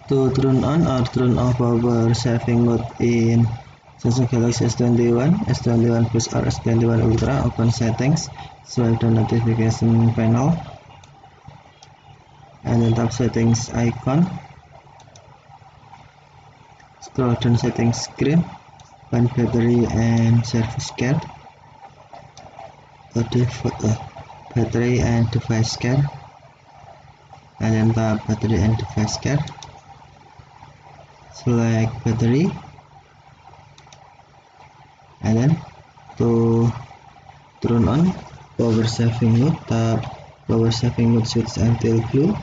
To turn on or turn off power saving mode in Samsung Galaxy S21, S21 Plus or S21 Ultra, open settings, swipe the notification panel, and then tap settings icon. Scroll down settings screen, find battery and service care, battery and device care, and then tap battery and device care. Select battery, and then to turn on power saving mode, tap power saving mode switch until blue,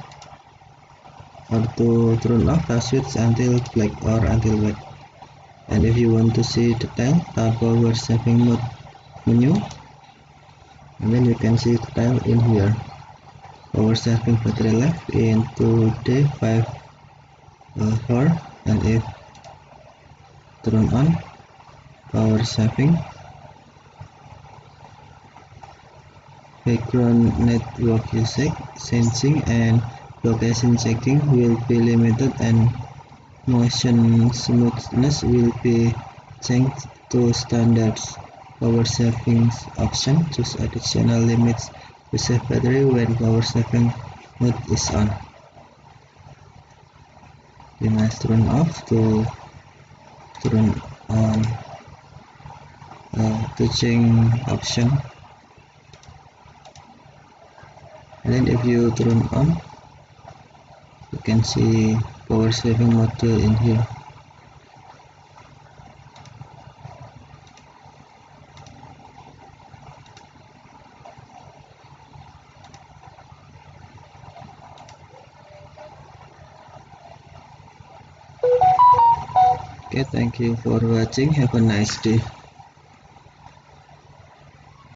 or to turn off, tap switch until black or until white. And if you want to see detail, tap power saving mode menu, and then you can see detail in here. Power saving battery life in 2D 5 hours, and if turn on power saving, background network usage, sensing and location checking will be limited, and motion smoothness will be changed to standards. Power savings option, choose additional limits to save battery when power saving mode is on. We must turn off to turn on to change option, and then if you turn on, you can see power saving mode in here. Okay, thank you for watching. Have a nice day.